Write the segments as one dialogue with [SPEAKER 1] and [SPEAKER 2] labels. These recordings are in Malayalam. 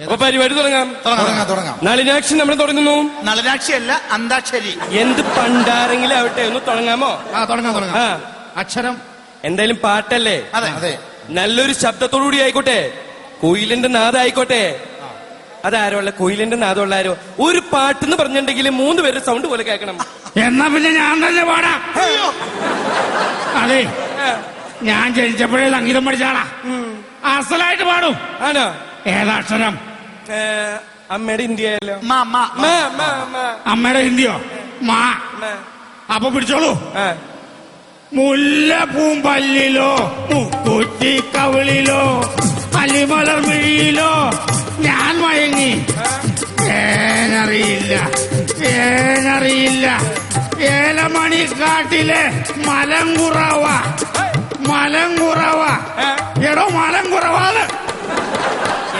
[SPEAKER 1] അപ്പൊ പരിപാടി തുടങ്ങാം. നളിനാക്ഷി നമ്മൾ തുടങ്ങുന്നു.
[SPEAKER 2] നളിനാക്ഷി അല്ല, അന്താക്ഷരി.
[SPEAKER 1] എന്ത് പണ്ടാരെങ്കിലും ആവട്ടെ, ഒന്ന് തുടങ്ങാമോ?
[SPEAKER 3] തുടങ്ങാം. അക്ഷരം
[SPEAKER 1] എന്തായാലും പാട്ടല്ലേ?
[SPEAKER 2] അതെ.
[SPEAKER 1] നല്ലൊരു ശബ്ദത്തോടുകൂടി ആയിക്കോട്ടെ, കുയിലിന്റെ നാദായിക്കോട്ടെ. അതാരോ അല്ല, കുയിലിന്റെ നാദമുള്ള ആരോ. ഒരു പാട്ടെന്ന് പറഞ്ഞിട്ടുണ്ടെങ്കിൽ 3 പേരുടെ സൗണ്ട് പോലെ കേൾക്കണം.
[SPEAKER 3] എന്നാ പിന്നെ ഞാൻ തന്നെ പാടാം. അതെ, ഞാൻ ജനിച്ചപ്പോഴേ സംഗീതം പഠിച്ചാളാ. അസലായിട്ട് പാടും.
[SPEAKER 1] ആണോ?
[SPEAKER 3] ഏതാക്ഷരം?
[SPEAKER 1] അമ്മയുടെ ഇന്ത്യയല്ലോ.
[SPEAKER 3] അമ്മയുടെ ഹിന്ദിയോ? മാ. അപ്പൊ പിടിച്ചോളൂ. മുല്ലപ്പൂമ്പല്ലിലോ മുക്കുറ്റി കവിളിലോ അലിമലർ മിഴിയിലോ ഞാൻ മയങ്ങി. ഏനറിയില്ല ഏലമണിക്കാട്ടിലെ മലങ്കുറവ. എടോ മലങ്കുറവാണ്.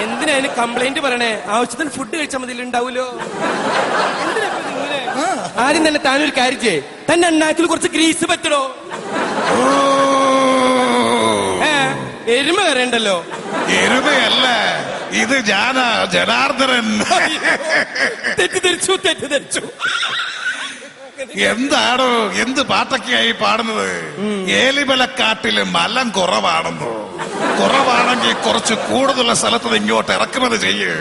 [SPEAKER 1] എന്തിനാ അതിന് കംപ്ലൈന്റ് പറയണേ? ആവശ്യത്തിന് ഫുഡ് കഴിച്ചാൽ മതി, ഉണ്ടാവൂലോ. ആദ്യം തന്നെ താനൊരു കാര്യം ചെയ്യേ, തന്റെ അണ്ണാക്കിൽ കുറച്ച് ഗ്രീസ് പറ്റടോ. എരുമ കരണ്ടല്ലോ.
[SPEAKER 4] എരുമയല്ല ഇത്, ജനാർദ്ദനൻ.
[SPEAKER 1] തെറ്റിദ്ധരിച്ചു.
[SPEAKER 4] എന്താണോ, എന്ത് പാട്ടൊക്കെയായി പാടുന്നത്? ഏലിമലക്കാട്ടില് മലം കുറവാണെങ്കിൽ കുറച്ച് കൂടുതലുള്ള സ്ഥലത്ത് ഇങ്ങോട്ട് ഇറക്കുമതി ചെയ്യ്.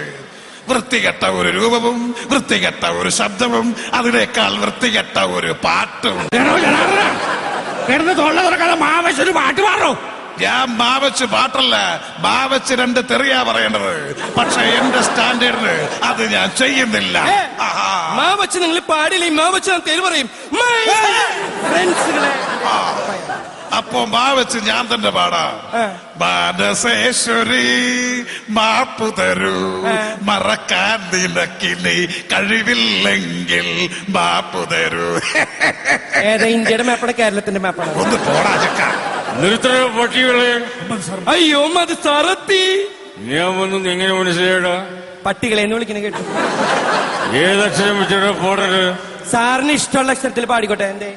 [SPEAKER 4] വൃത്തികെട്ട ഒരു രൂപവും വൃത്തികെട്ട ഒരു ശബ്ദവും അതിനേക്കാൾ വൃത്തികെട്ട ഒരു പാട്ടും.
[SPEAKER 3] മാവച്ചൊരു പാട്ട് പാടോ?
[SPEAKER 4] ഞാൻ മാവച്ച് പാട്ടല്ല, മാവച്ച് 2 തെറിയാ പറയേണ്ടത്. പക്ഷെ എന്റെ സ്റ്റാൻഡേർഡിന് അത് ഞാൻ ചെയ്യുന്നില്ല.
[SPEAKER 1] മാവച്ച് നിങ്ങൾ പാടില്ലേ? മാവച്ച് ഞാൻ തെറി പറയും.
[SPEAKER 4] അപ്പോ മാവച്ച് ഞാൻ തന്നെ പാടാം. മാനസേശ്വരി മാപ്പു തരൂ, മറക്കാൻ നിനക്കിനി കഴിവില്ലെങ്കിൽ മാപ്പു തരൂ.
[SPEAKER 1] ഏതാ, ഇന്ത്യയുടെ മാപ്പാണ് കേരളത്തിന്റെ മാപ്പാണ്?
[SPEAKER 4] ഒന്ന് പോടാ ചക്ക.
[SPEAKER 5] പട്ടികളെ.
[SPEAKER 1] അയ്യോ അത് സറത്തി.
[SPEAKER 5] ഞാൻ വന്നു എങ്ങനെ മനസ്സിലായടാ?
[SPEAKER 1] പട്ടികളെ എന്ന് വിളിക്കണ കേട്ടു.
[SPEAKER 5] ഏതക്ഷരം വെച്ചാ പോടരുത്?
[SPEAKER 1] സാറിന് ഇഷ്ടമുള്ള അക്ഷരത്തിൽ പാടിക്കോട്ടെ. എന്തേ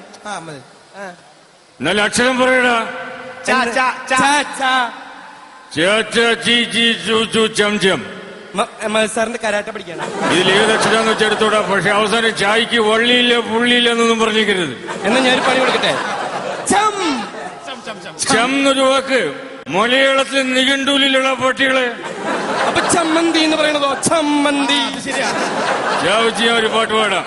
[SPEAKER 5] നല്ല അക്ഷരം പറയടാ.
[SPEAKER 1] സാറിന്റെ കരാട്ട പഠിക്കണം.
[SPEAKER 5] ഇതിൽ ഏതക്ഷരാന്ന് വെച്ചെടുത്തോടാ. പക്ഷെ അവസാനം ചായക്ക് വള്ളിയില്ല പുള്ളിയില്ല എന്നൊന്നും പറഞ്ഞിരിക്കരുത്.
[SPEAKER 1] എന്നാ ഞാനൊരു പണി കൊടുക്കട്ടെ.
[SPEAKER 5] ചം എന്നൊരു വാക്ക് മലയാളത്തിൽ നിഘണ്ടുവിലുള്ള പട്ടികളെ.
[SPEAKER 1] അപ്പൊ ചമ്മന്തി എന്ന് പറയണതോ? ചമ്മന്തി.
[SPEAKER 5] ചാവച്ച് ഞാൻ ഒരു പാട്ട് പാടാം.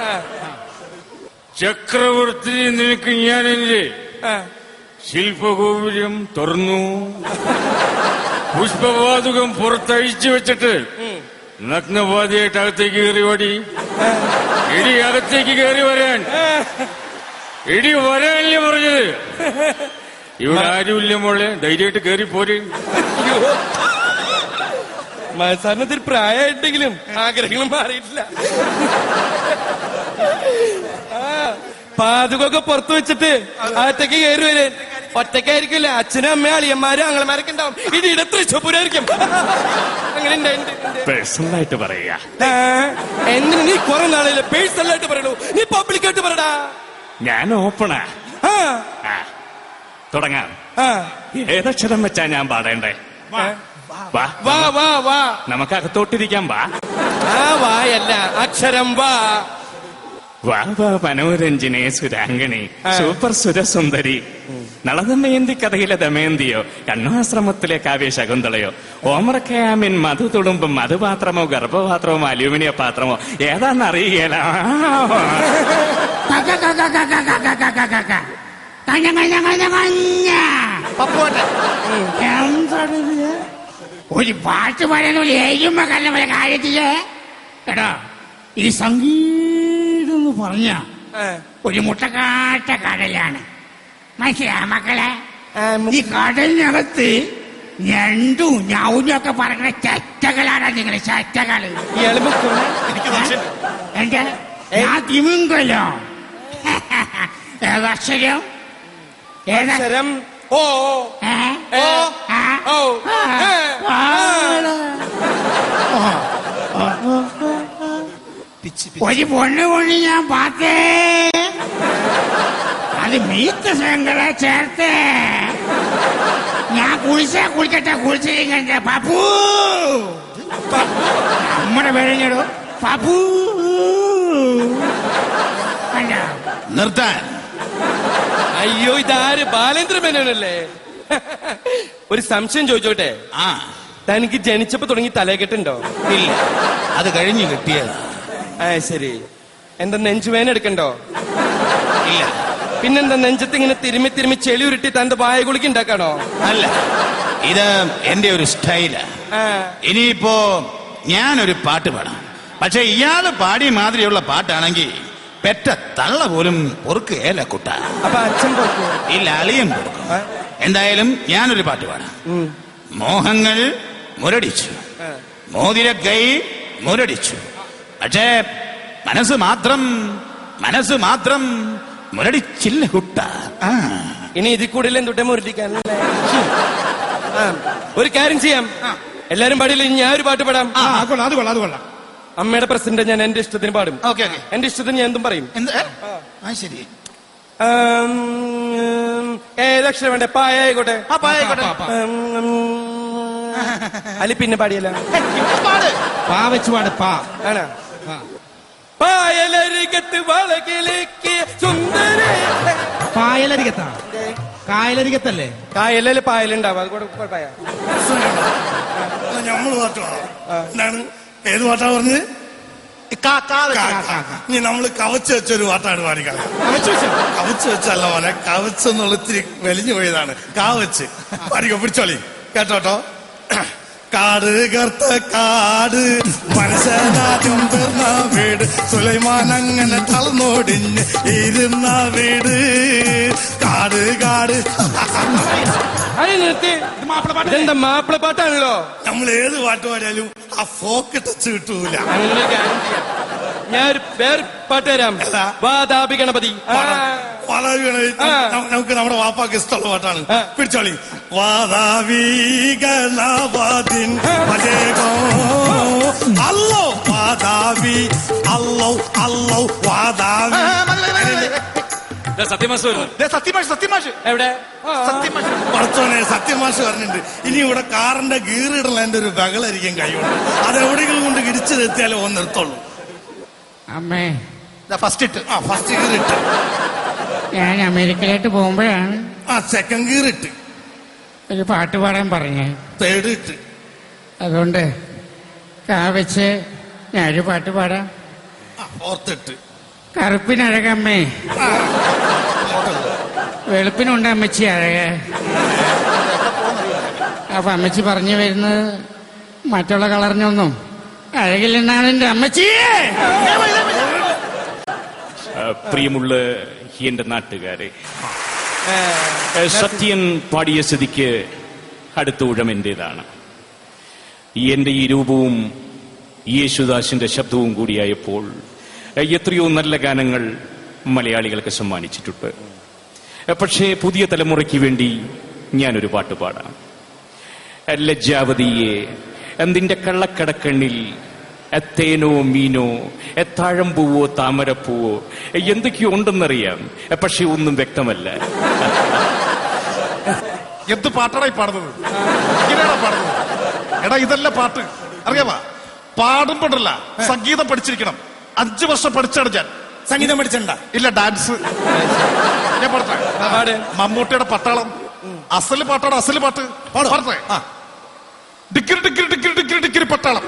[SPEAKER 5] ചക്രവർത്തി നിനക്ക് ഞാൻ എന്റെ ശില്പഗോപുരം തുറന്നു, പുഷ്പവാതുകം പുറത്തഴിച്ചു വെച്ചിട്ട് നഗ്നവാദിയായിട്ട് അകത്തേക്ക് കയറി ഓടി. ഇടി അകത്തേക്ക് കയറി വരാൻ. ഇടി വരാനല്ലേ പറഞ്ഞത്? ഇവിടെ ആരുമില്ല മോളെ, ധൈര്യമായിട്ട് കയറി പോര്.
[SPEAKER 1] സാറിനൊരു പ്രായമായിട്ടെങ്കിലും ആഗ്രഹങ്ങളും മാറിയിട്ടില്ല. പാതുകൊക്കെ പുറത്തു വെച്ചിട്ട് അകത്തേക്ക് കയറി വരെ. ഒറ്റയ്ക്കായിരിക്കില്ല, അച്ഛനും അമ്മയും അളിയന്മാരും ആങ്ങളമാരൊക്കെ ഉണ്ടാവും. ഇത് തൃശ്ശൂരായിരിക്കും. അങ്ങനെ
[SPEAKER 5] പേഴ്സണലായിട്ട് പറയാ.
[SPEAKER 1] എന്തിനു നീ കുറെ നാളെ പേഴ്സണലായിട്ട് പറയണു? നീ പബ്ലിക്കായിട്ട് പറയടാ.
[SPEAKER 5] ഞാൻ ഓപ്പണാ. തുടങ്ങാം. ഏതക്ഷരം വെച്ചാ ഞാൻ പാടേണ്ടേ? നമുക്ക് അകത്തോട്ടിരിക്കാം.
[SPEAKER 1] വായല്ല, അക്ഷരം വാ.
[SPEAKER 5] വാ മനോരഞ്ജനെ സുരാംഗണി സൂപ്പർ സുരസുന്ദരി. നളദമയന്തി കഥയിലെ ദമയന്തിയോ, കണ്ണാശ്രമത്തിലെ കാവ്യ ശകുന്തളയോ, ഓമറക്കയാമിൻ മധു തുളുമ്പും മധുപാത്രമോ ഗർഭപാത്രമോ അലൂമിനിയ പാത്രമോ ഏതാന്നറിയുകയില്ല.
[SPEAKER 3] ഒരു പാട്ട് പറയുന്ന ഏഴുമ്പോ കല്ല കാര്യത്തില് എടാ, ഈ സംഗീതം എന്ന് പറഞ്ഞ ഒരു മുട്ടക്കാട്ട കടലാണ്. മനസ്സിലാ മക്കളെ? ഈ കടലിനകത്ത് ഞണ്ടും ഞൗനും ഒക്കെ പറയുന്ന ചറ്റകളാണ് നിങ്ങള്, ചറ്റകള്. എന്റെ ഞാൻ തിമിങ്കലോ. ഏതക്ഷരം?
[SPEAKER 1] ഏതക്ഷരം? ഓ.
[SPEAKER 3] ഒരു പൊണ്ണ് ഞാൻ പാത്തേ, അത് മീത്ത ശങ്കളെ ചേർത്തേ. ഞാൻ കുളിക്കട്ടെ, കുളിച്ചിരിക്കട്ടെ. പപ്പു നമ്മുടെ പേരെങ്ങടോ പപ്പു കണ്ട
[SPEAKER 2] നിർത്താൻ.
[SPEAKER 1] അയ്യോ ഇതാര് ബാലേന്ദ്ര മേനോനല്ലേ? ഒരു സംശയം ചോദിച്ചോട്ടെ,
[SPEAKER 2] ആ
[SPEAKER 1] തനിക്ക് ജനിച്ചപ്പോ തുടങ്ങി തലകെട്ടുണ്ടോ?
[SPEAKER 2] ഇല്ല, അത് കഴിഞ്ഞു കിട്ടിയതാ.
[SPEAKER 1] ആ ശരി. എന്താ നെഞ്ചുവേന എടുക്കണ്ടോ?
[SPEAKER 2] ഇല്ല.
[SPEAKER 1] പിന്നെന്താ നെഞ്ചത്ത് ഇങ്ങനെ തിരുമ്മി തിരുമ്മി ചെളി ഉരുട്ടി തന്റെ വായ കുളിക്ക് ഉണ്ടാക്കാണോ?
[SPEAKER 2] അല്ല, ഇത് എന്റെ ഒരു സ്റ്റൈലാ.
[SPEAKER 1] ആ
[SPEAKER 2] ഇനിയിപ്പോ ഞാനൊരു പാട്ട് പാടാം. പക്ഷെ ഇയാള് പാടിയ മാതിരിയുള്ള പാട്ടാണെങ്കിൽ പെറ്റ തള്ള പോലും പൊറുക്കുകയല്ല കുട്ട.
[SPEAKER 1] അപ്പൊ അച്ഛൻ പോക്കോ?
[SPEAKER 2] ഇല്ല, അളിയും പൊറുക്കും. എന്തായാലും ഞാനൊരു പാട്ട് പാടാം. മോഹങ്ങൾ മുരടിച്ചു, മോതിര കൈ മുരടിച്ചു, പക്ഷേ മനസ്സ് മാത്രം മുരടിച്ചില്ല കുട്ട.
[SPEAKER 1] ഇനി ഇതിൽ കൂടുതൽ എന്തുട്ടെ മുരടിക്കാനല്ലേ? ഒരു കാര്യം ചെയ്യാം, എല്ലാരും പാടില്ല, ഞാൻ ഒരു പാട്ട് പാടാം.
[SPEAKER 3] അത് കൊള്ളാം.
[SPEAKER 1] അമ്മയുടെ പ്രസിഡന്റ് ഞാൻ എന്റെ ഇഷ്ടത്തിന് പാടും.
[SPEAKER 2] ഓക്കെ.
[SPEAKER 1] എന്റെ ഇഷ്ടത്തിന് ഞാൻ എന്തും പറയും.
[SPEAKER 2] ശരി.
[SPEAKER 1] ഏതക്ഷരം വേണ്ടേ? പായ ആയിക്കോട്ടെ. അല്ലെ പിന്നെ പാടിയല്ല,
[SPEAKER 3] പാ വെച്ച് പാട്. പാ
[SPEAKER 1] ആണോ? പായലരികത്ത് വളകിലേക്ക് സുന്ദര.
[SPEAKER 3] പായലരികത്താ? കായലരികത്തല്ലേ?
[SPEAKER 1] കായലല്ലേ പായലുണ്ടാവും, അത് കൂടെ പായ.
[SPEAKER 6] നമ്മള് പാട്ട് പാടാം. എന്താണ്, ഏത് പാട്ടാ പറഞ്ഞത്? ഇനി നമ്മള് കവച്ച് വെച്ചൊരു പാട്ടാണ് പാടിക്കളയാം. കവച്ച് വെച്ചല്ല പോലെ, കവച്ച് എന്നുള്ള ഇത്തിരി വലിഞ്ഞു പോയതാണ്. കാവച്ച് പാടിക്കോ, പിടിച്ചോളി, കേട്ടോട്ടോ. കാട് കർത്ത കാട് മനുഷ്യനാദ്യം തീർന്ന വീട്, സുലൈമാൻ അങ്ങനെ തളർന്നോടിഞ്ഞ് ഇരുന്ന വീട്. കാട്
[SPEAKER 1] ഇതെന്താ മാപ്പിള പാട്ടാണല്ലോ?
[SPEAKER 6] നമ്മൾ ഏത് പാട്ട് പാടിയാലും ആ ഫോക്ക് ടച്ച് കിട്ടൂല.
[SPEAKER 1] അങ്ങനെ ഒരു കാര്യം ചെയ്യാം, ഞാൻ വേറെ പാട്ട് തരാം. വാതാപി ഗണപതി.
[SPEAKER 6] നമുക്ക് നമ്മുടെ വാപ്പാക്ക് ഇഷ്ടമുള്ള പാട്ടാണ്. പിടിച്ചോളി. വാതാവി ഗണപതിൻ അല്ലോ വാതാവി അല്ലോ വാതാവി.
[SPEAKER 2] സത്യമാഷ്
[SPEAKER 1] എവിടെ?
[SPEAKER 6] പറച്ചോനെ, സത്യമാഷ് പറഞ്ഞിട്ടുണ്ട്, ഇനി ഇവിടെ കാറിന്റെ ഗീറിടലതിന്റെ ഒരു ബഹളായിരിക്കും കൈകൊണ്ട്. അതെവിടെയെങ്കിലും കൊണ്ട് ഇടിച്ചു നിർത്തിയാലേ ഒന്ന് നിർത്തുള്ളൂ.
[SPEAKER 3] അമ്മേ,
[SPEAKER 6] ഫസ്റ്റ് ഗീറിട്ട്.
[SPEAKER 3] ഞാൻ അമേരിക്കയിലോട്ട് പോകുമ്പോഴാണ്
[SPEAKER 6] സെക്കൻഡ് ഗീറിട്ട്.
[SPEAKER 3] ഒരു പാട്ട് പാടാൻ പറഞ്ഞേ.
[SPEAKER 6] തേർഡ് ഇട്ട്.
[SPEAKER 3] അതുകൊണ്ട് വെച്ച് ഞാനൊരു പാട്ട് പാടാം.
[SPEAKER 6] ഫോർത്ത് ഇട്ട്.
[SPEAKER 3] കറുപ്പിനഴകമ്മേ, വെളുപ്പിനുണ്ട് അമ്മച്ചി അഴക. അപ്പൊ അമ്മച്ചി പറഞ്ഞു വരുന്നത് മറ്റുള്ള കളറിനൊന്നും അഴകില്ലെന്നാണ് എന്റെ അമ്മച്ചിയെ.
[SPEAKER 5] പ്രിയമുള്ള എന്റെ നാട്ടുകാരെ, സത്യൻ പാടിയ സ്ഥിതിക്ക് അടുത്ത ഊഴം എന്റേതാണ്. എന്റെ ഈ രൂപവും യേശുദാസിന്റെ ശബ്ദവും കൂടിയായപ്പോൾ എത്രയോ നല്ല ഗാനങ്ങൾ മലയാളികൾക്ക് സമ്മാനിച്ചിട്ടുണ്ട്. പക്ഷേ പുതിയ തലമുറയ്ക്ക് വേണ്ടി ഞാനൊരു പാട്ട് പാടാം. ലജ്ജാവതിയെ, നിന്റെ കള്ളക്കടക്കണ്ണിൽ തേനോ മീനോ താഴമ്പൂവോ താമരപ്പൂവോ എന്തൊക്കെയോ ഉണ്ടെന്നറിയാം, പക്ഷെ ഒന്നും വ്യക്തമല്ല.
[SPEAKER 4] എന്ത് പാട്ടാടായി പാടുന്നത്? ഇങ്ങനെയാണോ പാടുന്നത്? എടാ, ഇതല്ല പാട്ട്, അറിയാവാ? പാടുമ്പോഴല്ല, സംഗീതം പഠിച്ചിരിക്കണം. 5 വർഷം പഠിച്ചാണ് ഞാൻ.
[SPEAKER 6] സംഗീതം പഠിച്ചിട്ടുണ്ട?
[SPEAKER 4] ഇല്ല, ഡാൻസ്. ഞാൻ പാടട്ടെ? മമ്മൂട്ടിയുടെ പട്ടാളം അസല് പാട്ടാണ്. അസല് പാട്ട് പാടട്ടെ? ഡിക്കിരി ഡിക്കിരി ഡിക്കിരി ഡിക്കിരി ഡിക്കിരി പട്ടാളം,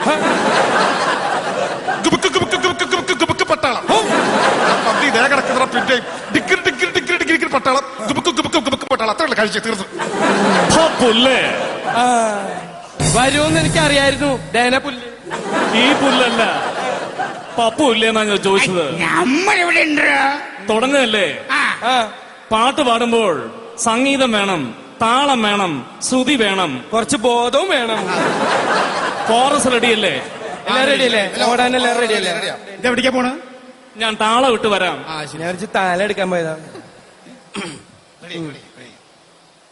[SPEAKER 4] ഗുബുക്ക് ഗുബുക്ക് ഗുബുക്ക് ഗുബുക്ക് ഗുബുക്ക് പട്ടാളം. ഇതേ കിടക്കുന്ന പിന്നെ ഡിക്കിരി ഡിക്കിരി ഡിക്കിരി ഡിക്കിരി പട്ടാളം, ഗുബുക്ക് ഗുബുക്ക് ഗുബുക്ക് പട്ടാളം. അത്രയല്ല കഴിച്ച് തീർന്നു.
[SPEAKER 1] വരുമെന്ന് എനിക്കറിയായിരുന്നു. ഡേന പുല്ല്.
[SPEAKER 5] ഈ പുല്ലല്ല, പപ്പു ഇല്ലേന്നാ ഞാൻ ചോദിച്ചത്.
[SPEAKER 3] നമ്മളിവിടെ
[SPEAKER 5] തുടങ്ങല്ലേ? പാട്ട് പാടുമ്പോൾ സംഗീതം വേണം, താളം വേണം, ശ്രുതി വേണം,
[SPEAKER 1] കുറച്ച് ബോധവും വേണം.
[SPEAKER 5] കോറസ് റെഡിയല്ലേ?
[SPEAKER 1] എല്ലാം റെഡിയല്ലേ? ഓടാനെല്ലാം റെഡിയല്ലേ?
[SPEAKER 3] ഇതെവിടേക്കാ പോണ?
[SPEAKER 5] ഞാൻ താളം ഇട്ട് വരാം.
[SPEAKER 1] ഞാൻ താല എടുക്കാൻ പോയതാ.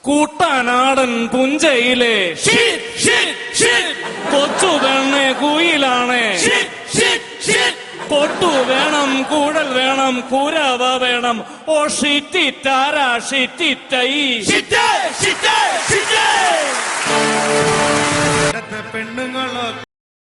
[SPEAKER 5] കൂട്ടാനാടൻ പുഞ്ചയിലെ കൊച്ചു പെണ്ണെ കുയിലാണ്. പൊട്ടു വേണം, കൂടൽ വേണം, കൂരാവ വേണം. ഓ ഷിറ്റിറ്റാരാ ഷിറ്റിറ്റൈ
[SPEAKER 6] പെണ്ണുങ്ങളോ